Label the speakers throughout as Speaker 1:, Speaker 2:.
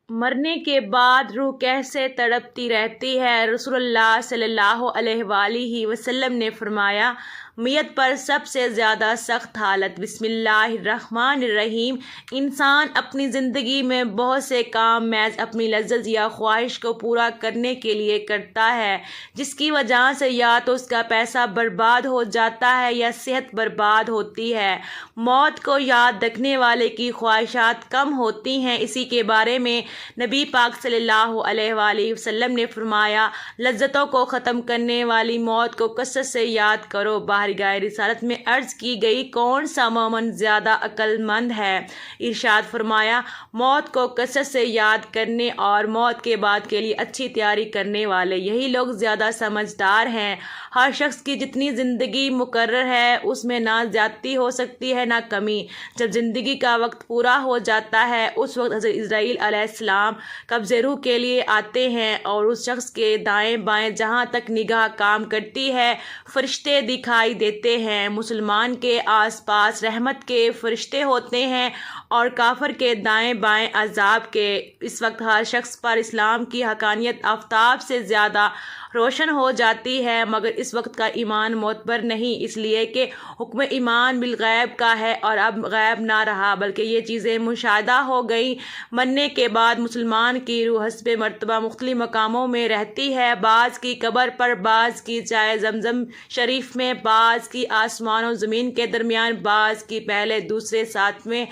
Speaker 1: مرنے کے بعد روح کیسے تڑپتی رہتی ہے۔ رسول اللہ صلی اللہ علیہ وآلہ وسلم نے فرمایا، میت پر سب سے زیادہ سخت حالت بسم اللہ الرحمن الرحیم۔ انسان اپنی زندگی میں بہت سے کام محض اپنی لذت یا خواہش کو پورا کرنے کے لیے کرتا ہے، جس کی وجہ سے یا تو اس کا پیسہ برباد ہو جاتا ہے یا صحت برباد ہوتی ہے۔ موت کو یاد رکھنے والے کی خواہشات کم ہوتی ہیں۔ اسی کے بارے میں نبی پاک صلی اللہ علیہ وآلہ وسلم نے فرمایا، لذتوں کو ختم کرنے والی موت کو کثرت سے یاد کرو۔ بارگاہ رسالت میں عرض کی گئی، کون سا مومن زیادہ عقل مند ہے؟ ارشاد فرمایا، موت کو کثرت سے یاد کرنے اور موت کے بعد کے لیے اچھی تیاری کرنے والے، یہی لوگ زیادہ سمجھدار ہیں۔ ہر شخص کی جتنی زندگی مقرر ہے اس میں نہ زیادتی ہو سکتی ہے نہ کمی۔ جب زندگی کا وقت پورا ہو جاتا ہے اس وقت حضرت اسرائیل علیہ السلام قبض روح کے لیے آتے ہیں اور اس شخص کے دائیں بائیں جہاں تک نگاہ کام کرتی ہے فرشتے دکھائی دیتے ہیں۔ مسلمان کے آس پاس رحمت کے فرشتے ہوتے ہیں اور کافر کے دائیں بائیں عذاب کے۔ اس وقت ہر شخص پر اسلام کی حقانیت آفتاب سے زیادہ روشن ہو جاتی ہے، مگر اس وقت کا ایمان معتبر نہیں، اس لیے کہ حکم ایمان بالغیب کا ہے اور اب غیب نہ رہا بلکہ یہ چیزیں مشاہدہ ہو گئیں۔ مرنے کے بعد مسلمان کی روح حسب مرتبہ مختلف مقاموں میں رہتی ہے، بعض کی قبر پر، بعض کی چائے زمزم شریف میں، بعض کی آسمان و زمین کے درمیان، بعض کی پہلے دوسرے ساتویں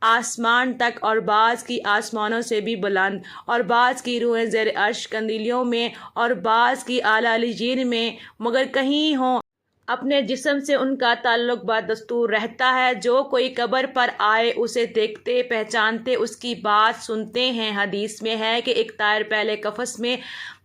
Speaker 1: آسمان تک اور بعض کی آسمانوں سے بھی بلند، اور بعض کی روحیں زیر عرش کندیلیوں میں اور بعض کی اعلیٰ علیین میں، مگر کہیں ہوں اپنے جسم سے ان کا تعلق بدستور رہتا ہے۔ جو کوئی قبر پر آئے اسے دیکھتے پہچانتے اس کی بات سنتے ہیں۔ حدیث میں ہے کہ ایک طائر پہلے قفس میں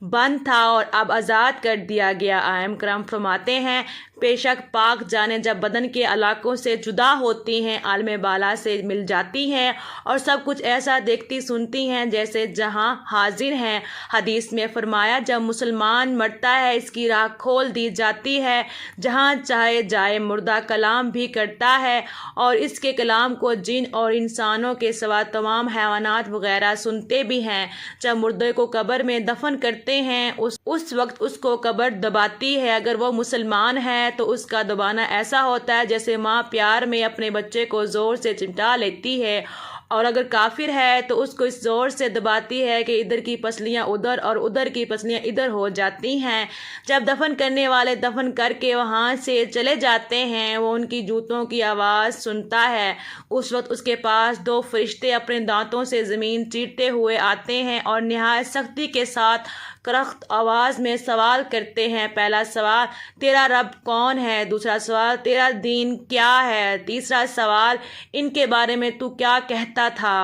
Speaker 1: بند تھا اور اب آزاد کر دیا گیا۔ ائمہ کرام فرماتے ہیں، بے شک پاک جانیں جب بدن کے علاقوں سے جدا ہوتی ہیں، عالم بالا سے مل جاتی ہیں اور سب کچھ ایسا دیکھتی سنتی ہیں جیسے جہاں حاضر ہیں۔ حدیث میں فرمایا، جب مسلمان مرتا ہے اس کی راہ کھول دی جاتی ہے، جہاں چاہے جائے مردہ کلام بھی کرتا ہے اور اس کے کلام کو جن اور انسانوں کے سوا تمام حیوانات وغیرہ سنتے بھی ہیں۔ جب مردے کو قبر میں دفن کرتے ہیں اس وقت اس کو قبر دباتی ہے۔ اگر وہ مسلمان ہے تو اس کا دبانا ایسا ہوتا ہے جیسے ماں پیار میں اپنے بچے کو زور سے چمٹا لیتی ہے، اور اگر کافر ہے تو اس کو اس زور سے دباتی ہے کہ ادھر کی پسلیاں ادھر اور ادھر کی پسلیاں ادھر ہو جاتی ہیں۔ جب دفن کرنے والے دفن کر کے وہاں سے چلے جاتے ہیں وہ ان کی جوتوں کی آواز سنتا ہے۔ اس وقت اس کے پاس دو فرشتے اپنے دانتوں سے زمین چیرتے ہوئے آتے ہیں اور نہایت سختی کے ساتھ کرخت آواز میں سوال کرتے ہیں۔ پہلا سوال، تیرا رب کون ہے؟ دوسرا سوال، تیرا دین کیا ہے؟ تیسرا سوال، ان کے بارے میں تو کیا کہتا تھا؟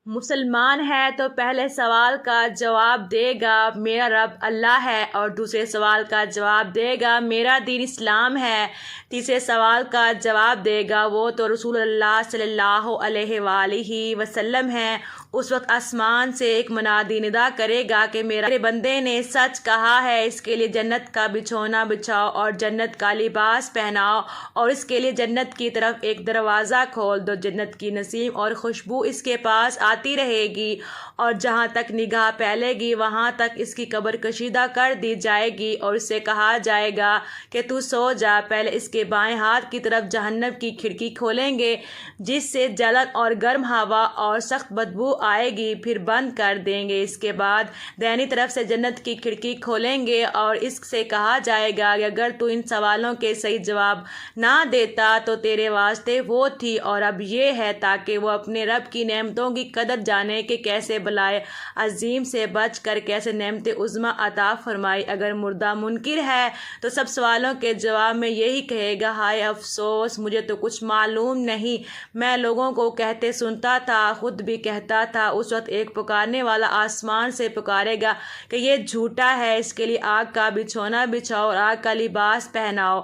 Speaker 1: مسلمان ہے تو پہلے سوال کا جواب دے گا، میرا رب اللہ ہے، اور دوسرے سوال کا جواب دے گا، میرا دین اسلام ہے۔ تیسرے سوال کا جواب دے گا، وہ تو رسول اللہ صلی اللہ علیہ وآلہ وسلم ہے۔ اس وقت آسمان سے ایک منادی ندا کرے گا کہ میرے بندے نے سچ کہا ہے، اس کے لیے جنت کا بچھونا بچھاؤ اور جنت کا لباس پہناؤ اور اس کے لیے جنت کی طرف ایک دروازہ کھول دو، جنت کی نسیم اور خوشبو اس کے پاس آتی رہے گی اور جہاں تک نگاہ پھیلے گی وہاں تک اس کی قبر کشیدہ کر دی جائے گی اور اس سے کہا جائے گا کہ تو سو جا۔ پہلے اس کے بائیں ہاتھ کی طرف جہنم کی کھڑکی کھولیں گے جس سے جلن اور گرم ہوا اور سخت بدبو آئے گی، پھر بند کر دیں گے۔ اس کے بعد دائنی طرف سے جنت کی کھڑکی کھولیں گے اور اس سے کہا جائے گا کہ اگر تو ان سوالوں کے صحیح جواب نہ دیتا تو تیرے واسطے وہ تھی اور اب یہ ہے، تاکہ وہ اپنے رب کی نعمتوں کی قدر جانے کہ کیسے بلائے عظیم سے بچ کر کیسے نعمت عظمیٰ عطا فرمائی۔ اگر مردہ منکر ہے تو سب سوالوں کے جواب میں یہی کہے گا، ہائے افسوس، مجھے تو کچھ معلوم نہیں، میں لوگوں کو کہتے سنتا تھا، خود بھی کہتا تھا۔ اس وقت ایک پکارنے والا آسمان سے پکارے گا کہ یہ جھوٹا ہے، اس کے لیے آگ کا بچھونا بچھاؤ اور آگ کا لباس پہناؤ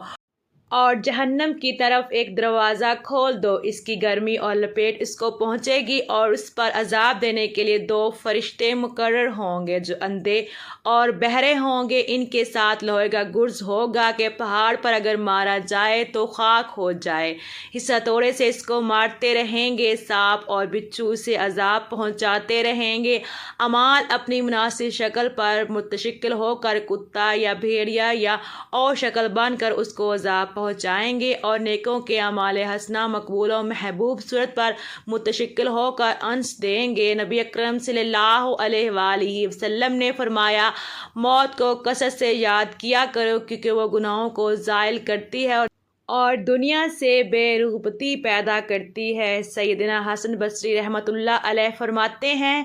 Speaker 1: اور جہنم کی طرف ایک دروازہ کھول دو، اس کی گرمی اور لپیٹ اس کو پہنچے گی اور اس پر عذاب دینے کے لیے 2 فرشتے مقرر ہوں گے جو اندھے اور بہرے ہوں گے۔ ان کے ساتھ لوہے کا گرز ہوگا کہ پہاڑ پر اگر مارا جائے تو خاک ہو جائے۔ اس ہتھوڑے سے اس کو مارتے رہیں گے، سانپ اور بچھو اسے عذاب پہنچاتے رہیں گے۔ اعمال اپنی مناسب شکل پر متشکل ہو کر کتا یا بھیڑیا یا اور شکل بن کر اس کو عذاب پہنچائیں گے، اور نیکوں کے اعمال حسنہ مقبول و محبوب صورت پر متشکل ہو کر انس دیں گے۔ نبی اکرم صلی اللہ علیہ وآلہ وسلم نے فرمایا، موت کو کثرت سے یاد کیا کرو کیونکہ وہ گناہوں کو زائل کرتی ہے اور دنیا سے بے رغبتی پیدا کرتی ہے۔ سیدنا حسن بصری رحمۃ اللہ علیہ فرماتے ہیں،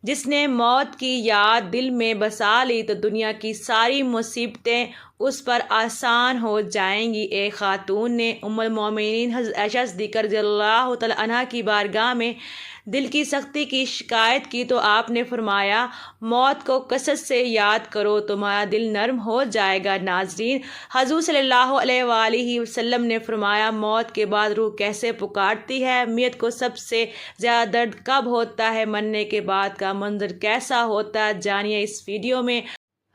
Speaker 1: جس نے موت کی یاد دل میں بسا لی تو دنیا کی ساری مصیبتیں اس پر آسان ہو جائیں گی۔ ایک خاتون نے ام المومنین حضرت عائشہ صدیقہ رضی اللہ تعالی عنہا کی بارگاہ میں دل کی سختی کی شکایت کی تو آپ نے فرمایا، موت کو کثرت سے یاد کرو، تمہارا دل نرم ہو جائے گا۔ ناظرین، حضور صلی اللہ علیہ وآلہ وسلم نے فرمایا، موت کے بعد روح کیسے پکارتی ہے؟ میت کو سب سے زیادہ درد کب ہوتا ہے؟ مرنے کے بعد کا منظر کیسا ہوتا ہے؟ جانیے اس ویڈیو میں۔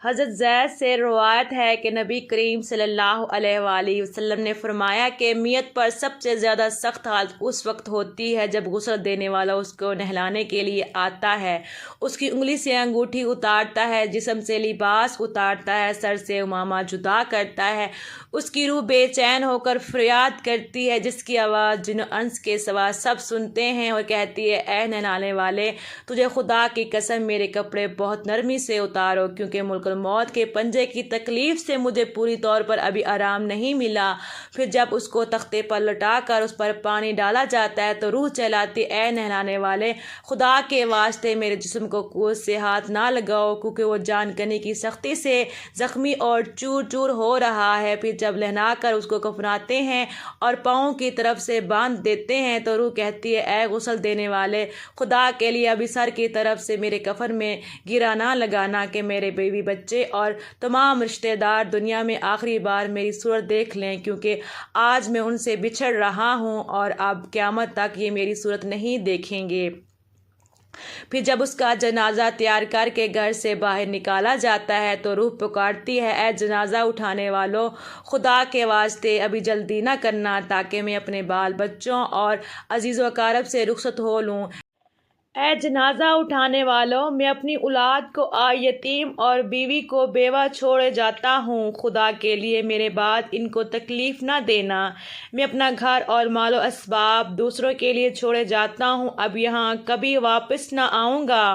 Speaker 1: حضرت زید سے روایت ہے کہ نبی کریم صلی اللہ علیہ وآلہ وسلم نے فرمایا کہ میت پر سب سے زیادہ سخت حالت اس وقت ہوتی ہے جب غسل دینے والا اس کو نہلانے کے لیے آتا ہے، اس کی انگلی سے انگوٹھی اتارتا ہے، جسم سے لباس اتارتا ہے، سر سے عمامہ جدا کرتا ہے، اس کی روح بے چین ہو کر فریاد کرتی ہے، جس کی آواز جن و انس کے سوا سب سنتے ہیں، اور کہتی ہے، اے نہلانے والے، تجھے خدا کی قسم میرے کپڑے بہت نرمی سے اتارو، کیونکہ ملک موت کے پنجے کی تکلیف سے مجھے پوری طور پر ابھی آرام نہیں ملا۔ پھر جب اس کو تختے پر لٹا کر اس پر پانی ڈالا جاتا ہے تو روح چلاتی، اے نہلانے والے، خدا کے واسطے میرے جسم کو قوت سے ہاتھ نہ لگاؤ کیونکہ وہ جان کنی کی سختی سے زخمی اور چور چور ہو رہا ہے۔ پھر جب لہنا کر اس کو کفناتے ہیں اور پاؤں کی طرف سے باندھ دیتے ہیں تو روح کہتی ہے، اے غسل دینے والے، خدا کے لیے ابھی سر کی طرف سے میرے کفن میں گرا نہ لگانا کہ میرے بیوی بچے اور تمام رشتہ دار دنیا میں آخری بار میری صورت دیکھ لیں، کیونکہ آج میں ان سے بچھڑ رہا ہوں اور اب قیامت تک یہ میری صورت نہیں دیکھیں گے۔ پھر جب اس کا جنازہ تیار کر کے گھر سے باہر نکالا جاتا ہے تو روح پکارتی ہے، اے جنازہ اٹھانے والوں، خدا کے واسطے ابھی جلدی نہ کرنا تاکہ میں اپنے بال بچوں اور عزیز و اقارب سے رخصت ہو لوں۔ اے جنازہ اٹھانے والوں، میں اپنی اولاد کو یتیم اور بیوی کو بیوہ چھوڑے جاتا ہوں، خدا کے لیے میرے بعد ان کو تکلیف نہ دینا۔ میں اپنا گھر اور مال و اسباب دوسروں کے لیے چھوڑے جاتا ہوں، اب یہاں کبھی واپس نہ آؤں گا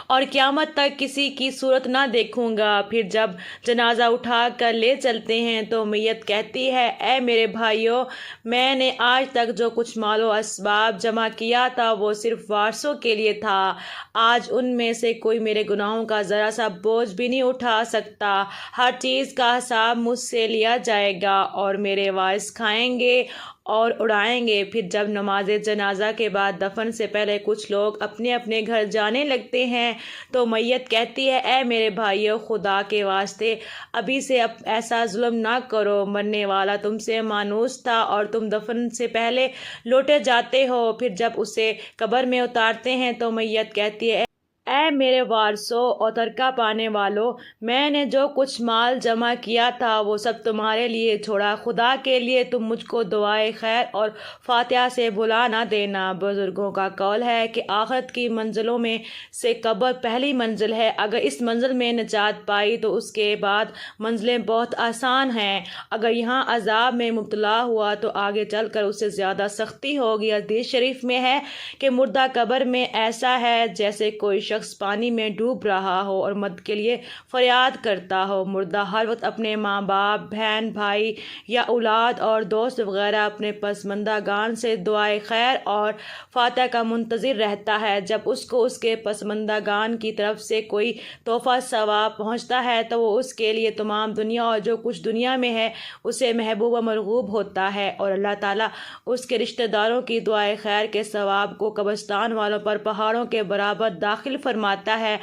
Speaker 1: اور قیامت تک کسی کی صورت نہ دیکھوں گا۔ پھر جب جنازہ اٹھا کر لے چلتے ہیں تو میت کہتی ہے، اے میرے بھائیوں، میں نے آج تک جو کچھ مال و اسباب جمع کیا تھا وہ صرف وارثوں کے لیے تھا، آج ان میں سے کوئی میرے گناہوں کا ذرا سا بوجھ بھی نہیں اٹھا سکتا، ہر چیز کا حساب مجھ سے لیا جائے گا اور میرے وارث کھائیں گے اور اڑائیں گے۔ پھر جب نماز جنازہ کے بعد دفن سے پہلے کچھ لوگ اپنے اپنے گھر جانے لگتے ہیں تو میت کہتی ہے، اے میرے بھائیوں، خدا کے واسطے ابھی سے ایسا ظلم نہ کرو، مرنے والا تم سے مانوس تھا اور تم دفن سے پہلے لوٹے جاتے ہو۔ پھر جب اسے قبر میں اتارتے ہیں تو میت کہتی ہے، اے میرے وارثوں اور ترکہ پانے والوں، میں نے جو کچھ مال جمع کیا تھا وہ سب تمہارے لیے چھوڑا، خدا کے لیے تم مجھ کو دعائے خیر اور فاتحہ سے بھلا نہ دینا۔ بزرگوں کا قول ہے کہ آخرت کی منزلوں میں سے قبر پہلی منزل ہے، اگر اس منزل میں نجات پائی تو اس کے بعد منزلیں بہت آسان ہیں، اگر یہاں عذاب میں مبتلا ہوا تو آگے چل کر اس سے زیادہ سختی ہوگی۔ حدیث شریف میں ہے کہ مردہ قبر میں ایسا ہے جیسے کوئی شخص پانی میں ڈوب رہا ہو اور مدد کے لیے فریاد کرتا ہو، مردہ ہر وقت اپنے ماں باپ، بہن بھائی یا اولاد اور دوست وغیرہ اپنے پسماندگان سے دعائے خیر اور فاتحہ کا منتظر رہتا ہے، جب اس کو اس کے پسماندگان کی طرف سے کوئی تحفہ ثواب پہنچتا ہے تو وہ اس کے لیے تمام دنیا اور جو کچھ دنیا میں ہے اسے محبوب و مرغوب ہوتا ہے، اور اللہ تعالیٰ اس کے رشتہ داروں کی دعائے خیر کے ثواب کو قبرستان والوں پر پہاڑوں کے برابر داخل فرماتا ہے۔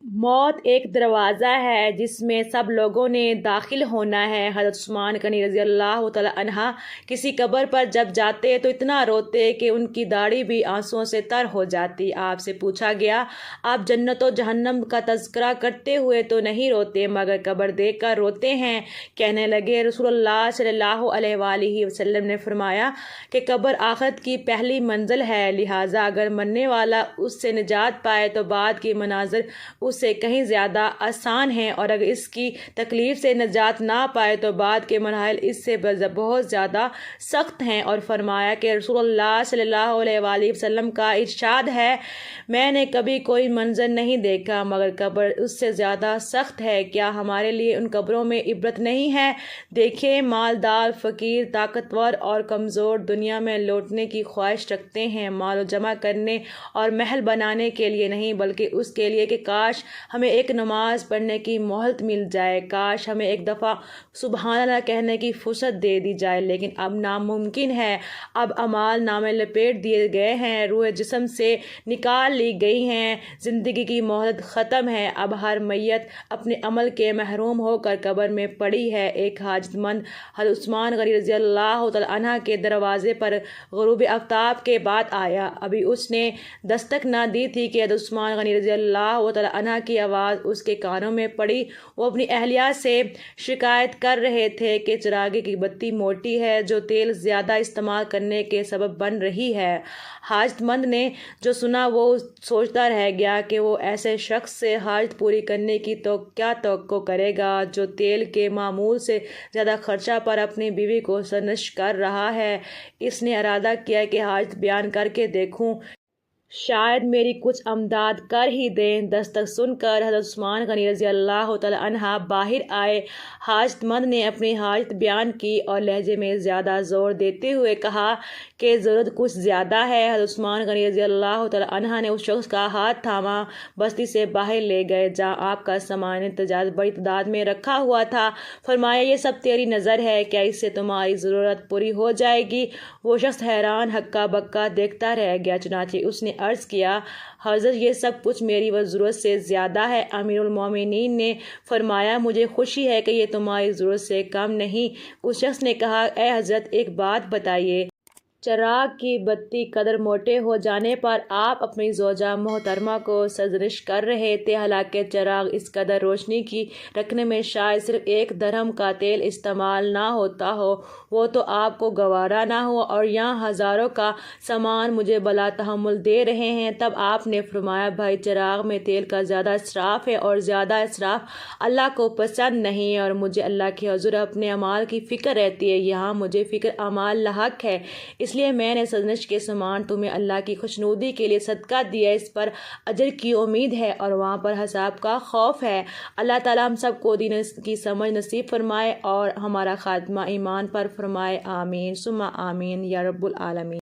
Speaker 1: موت ایک دروازہ ہے جس میں سب لوگوں نے داخل ہونا ہے۔ حضرت عثمان غنی رضی اللہ تعالیٰ عنہ کسی قبر پر جب جاتے تو اتنا روتے کہ ان کی داڑھی بھی آنسوؤں سے تر ہو جاتی۔ آپ سے پوچھا گیا، آپ جنت و جہنم کا تذکرہ کرتے ہوئے تو نہیں روتے مگر قبر دیکھ کر روتے ہیں؟ کہنے لگے، رسول اللہ صلی اللہ علیہ وآلہ وسلم نے فرمایا کہ قبر آخرت کی پہلی منزل ہے، لہٰذا اگر مرنے والا اس سے نجات پائے تو بعد کے مناظر اس سے کہیں زیادہ آسان ہیں، اور اگر اس کی تکلیف سے نجات نہ پائے تو بعد کے مراحل اس سے بہت زیادہ سخت ہیں۔ اور فرمایا کہ رسول اللہ صلی اللہ علیہ وآلہ وسلم کا ارشاد ہے، میں نے کبھی کوئی منظر نہیں دیکھا مگر قبر اس سے زیادہ سخت ہے، کیا ہمارے لیے ان قبروں میں عبرت نہیں ہے؟ دیکھیں، مالدار، فقیر، طاقتور اور کمزور دنیا میں لوٹنے کی خواہش رکھتے ہیں، مال جمع کرنے اور محل بنانے کے لیے نہیں بلکہ اس کے لیے کہ کاش ہمیں ایک نماز پڑھنے کی مہلت مل جائے، کاش ہمیں ایک دفعہ سبحان اللہ کہنے کی فرصت دے دی جائے، لیکن اب ناممکن ہے۔ اب اعمال نامے لپیٹ دیے گئے ہیں، روح جسم سے نکال لی گئی ہیں، زندگی کی مہلت ختم ہے، اب ہر میت اپنے عمل کے محروم ہو کر قبر میں پڑی ہے۔ ایک حاجت مند حضرت عثمان غنی رضی اللہ تعالیٰ عنہ کے دروازے پر غروب آفتاب کے بعد آیا، ابھی اس نے دستک نہ دی تھی کہ حضرت عثمان غنی رضی اللہ تعالیٰ عنہ کی آواز اس کے کانوں میں پڑی۔ وہ اپنی اہلیہ سے شکایت کر رہے تھے کہ چراغے کی بتی موٹی ہے جو تیل زیادہ استعمال کرنے کے سبب بن رہی ہے۔ حاجت مند نے جو سنا وہ سوچتا رہ گیا کہ وہ ایسے شخص سے حاجت پوری کرنے کی تو کیا توقع کرے گا جو تیل کے معمول سے زیادہ خرچہ پر اپنی بیوی کو سرزنش کر رہا ہے۔ اس نے ارادہ کیا کہ حاجت بیان کر کے دیکھوں، شاید میری کچھ امداد کر ہی دیں۔ دستک سن کر حضرت عثمان غنی رضی اللہ تعالیٰ عنہ باہر آئے۔ حاجت مند نے اپنی حاجت بیان کی اور لہجے میں زیادہ زور دیتے ہوئے کہا کہ ضرورت کچھ زیادہ ہے۔ حضرت عثمان غنی رضی اللہ تعالیٰ عنہ نے اس شخص کا ہاتھ تھاما، بستی سے باہر لے گئے جہاں آپ کا سامان تجارت بڑی تعداد میں رکھا ہوا تھا۔ فرمایا، یہ سب تیری نظر ہے، کیا اس سے تمہاری ضرورت پوری ہو جائے گی؟ وہ شخص حیران ہکا بکا دیکھتا رہ گیا، چنانچہ اس نے عرض کیا، حضرت یہ سب کچھ میری ضرورت سے زیادہ ہے۔ امیر المومنین نے فرمایا، مجھے خوشی ہے کہ یہ تمہاری ضرورت سے کم نہیں۔ اس شخص نے کہا، اے حضرت ایک بات بتائیے، چراغ کی بتی قدر موٹے ہو جانے پر آپ اپنی زوجہ محترمہ کو سرزنش کر رہے تھے، حالانکہ چراغ اس قدر روشنی کی رکھنے میں شاید صرف 1 درہم کا تیل استعمال نہ ہوتا ہو، وہ تو آپ کو گوارا نہ ہوا، اور یہاں ہزاروں کا سامان مجھے بلا تحمل دے رہے ہیں۔ تب آپ نے فرمایا، بھائی، چراغ میں تیل کا زیادہ اسراف ہے اور زیادہ اسراف اللہ کو پسند نہیں ہے، اور مجھے اللہ کے حضور اپنے اعمال کی فکر رہتی ہے، یہاں مجھے فکر اعمال لاحق ہے، اس لیے میں نے سرزنش کے سامان تمہیں اللہ کی خوشنودی کے لیے صدقہ دیا، اس پر اجر کی امید ہے اور وہاں پر حساب کا خوف ہے۔ اللہ تعالیٰ ہم سب کو دین کی سمجھ نصیب فرمائے اور ہمارا خاتمہ ایمان پر فرمائے، آمین ثم آمین یا رب العالمین۔